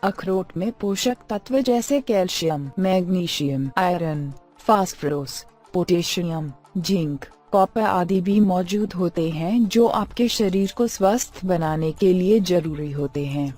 अखरोट में पोषक तत्व जैसे calcium, magnesium, iron, phosphorus, potassium, zinc, copper आदि भी मौजूद होते हैं जो आपके शरीर को स्वस्थ बनाने के लिए जरूरी होते हैं।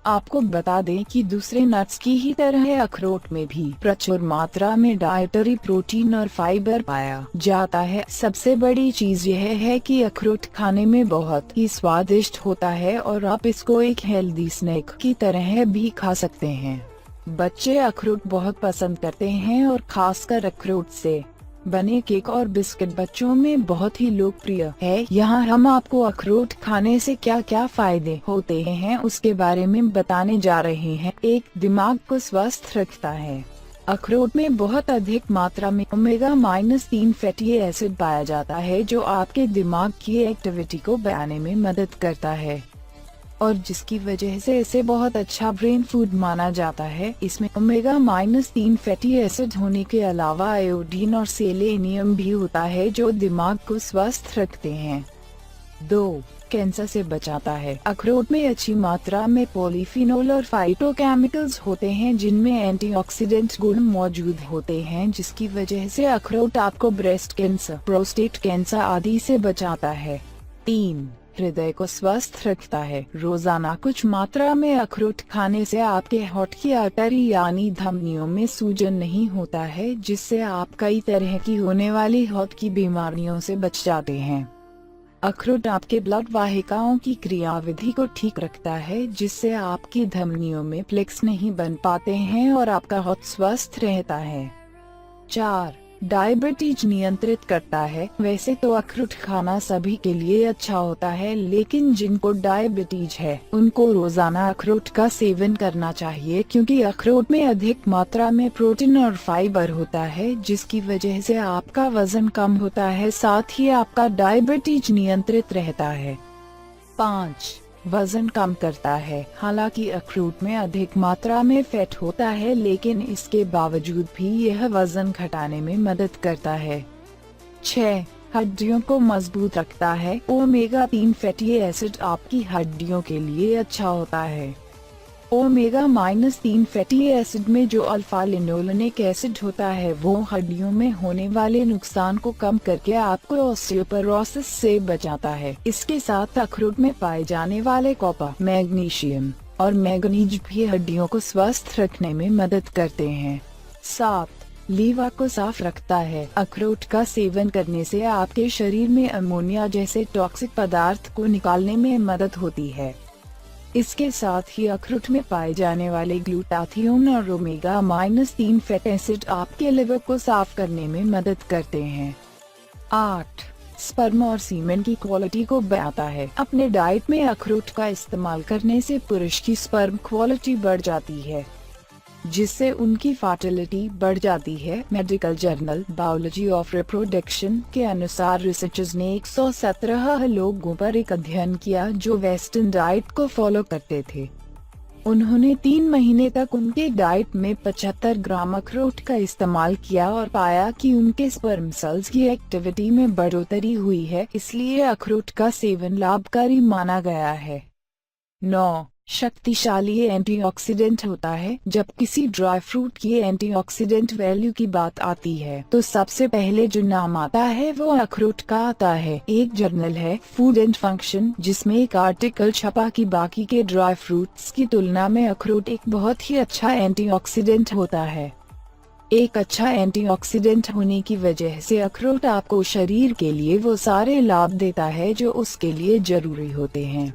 आपको बता दें कि दूसरे नट्स की ही तरह अखरोट में भी प्रचुर मात्रा में डाइटरी प्रोटीन और फाइबर पाया जाता है। सबसे बड़ी चीज यह है कि अखरोट खाने में बहुत ही स्वादिष्ट होता है और आप इसको एक हेल्दी स्नैक की तरह भी खा सकते हैं। बच्चे अखरोट बहुत पसंद करते हैं और खासकर अखरोट से बने केक और बिस्किट बच्चों में बहुत ही लोकप्रिय है। यहाँ हम आपको अखरोट खाने से क्या क्या फायदे होते हैं उसके बारे में बताने जा रहे हैं। एक, दिमाग को स्वस्थ रखता है। अखरोट में बहुत अधिक मात्रा में ओमेगा-3 फैटी एसिड पाया जाता है जो आपके दिमाग की एक्टिविटी को बढ़ाने में मदद करता है और जिसकी वजह से इसे बहुत अच्छा ब्रेन फूड माना जाता है। इसमें ओमेगा-3 फैटी एसिड होने के अलावा आयोडीन और सेलेनियम भी होता है जो दिमाग को स्वस्थ रखते हैं। 2, कैंसर से बचाता है। अखरोट में अच्छी मात्रा में पॉलीफिनोल और फाइटोकेमिकल्स होते हैं जिनमें एंटीऑक्सीडेंट गुण मौजूद होते हैं जिसकी वजह से अखरोट आपको ब्रेस्ट कैंसर, प्रोस्टेट कैंसर आदि से बचाता है। 3, हृदय को स्वस्थ रखता है। रोजाना कुछ मात्रा में अखरोट खाने से आपके हार्ट की आर्टरी यानी धमनियों में सूजन नहीं होता है जिससे आप कई तरह की होने वाली हार्ट की बीमारियों से बच जाते हैं। अखरोट आपके ब्लड वाहिकाओं की क्रियाविधि को ठीक रखता है जिससे आपकी धमनियों में प्लेक्स नहीं बन पाते हैं और आपका हार्ट स्वस्थ रहता है। 4, डायबिटीज नियंत्रित करता है। वैसे तो अखरोट खाना सभी के लिए अच्छा होता है लेकिन जिनको डायबिटीज है उनको रोजाना अखरोट का सेवन करना चाहिए क्योंकि अखरोट में अधिक मात्रा में प्रोटीन और फाइबर होता है जिसकी वजह से आपका वजन कम होता है, साथ ही आपका डायबिटीज नियंत्रित रहता है। 5, वजन कम करता है। हालांकि अखरोट में अधिक मात्रा में फैट होता है लेकिन इसके बावजूद भी यह वजन घटाने में मदद करता है। 6, हड्डियों को मजबूत रखता है। ओमेगा-3 फैटी एसिड आपकी हड्डियों के लिए अच्छा होता है। ओमेगा-3 फैटी एसिड में जो अल्फा लिनोलेनिक एसिड होता है वो हड्डियों में होने वाले नुकसान को कम करके आपको ऑस्टियोपोरोसिस से बचाता है। इसके साथ अखरोट में पाए जाने वाले कॉपर, मैग्नीशियम और मैंगनीज भी हड्डियों को स्वस्थ रखने में मदद करते हैं। 7, लीवर को साफ रखता है। अखरोट का सेवन करने से आपके शरीर में अमोनिया जैसे टॉक्सिक पदार्थ को निकालने में मदद होती है। इसके साथ ही अखरोट में पाए जाने वाले ग्लूटाथियोन और ओमेगा-3 फैटी एसिड आपके लिवर को साफ करने में मदद करते हैं। 8, स्पर्म और सीमेन की क्वालिटी को बढ़ाता है। अपने डाइट में अखरोट का इस्तेमाल करने से पुरुष की स्पर्म क्वालिटी बढ़ जाती है जिससे उनकी फर्टिलिटी बढ़ जाती है। Medical journal biology of reproduction के अनुसार रिसर्चर्स ने 117 लोगों पर एक अध्ययन किया जो वेस्टर्न डाइट को फॉलो करते थे। उन्होंने 3 महीने तक उनके डाइट में 75 ग्राम अखरोट का इस्तेमाल किया और पाया कि उनके स्पर्म सेल्स की एक्टिविटी में बढ़ोतरी हुई है, इसलिए अखरोट का सेवन लाभकारी माना गया है। 9, शक्तिशाली एंटीऑक्सीडेंट होता है। जब किसी ड्राई फ्रूट की एंटीऑक्सीडेंट वैल्यू की बात आती है तो सबसे पहले जो नाम आता है वो अखरोट का आता है। एक जर्नल है फूड एंड फंक्शन जिसमें एक आर्टिकल छपा कि बाकी के ड्राई फ्रूट्स की तुलना में अखरोट एक बहुत ही अच्छा एंटीऑक्सीडेंट होता है। एक अच्छा एंटीऑक्सीडेंट होने की वजह से अखरोट आपको शरीर के लिए वो सारे लाभ देता है जो उसके लिए जरूरी होते हैं।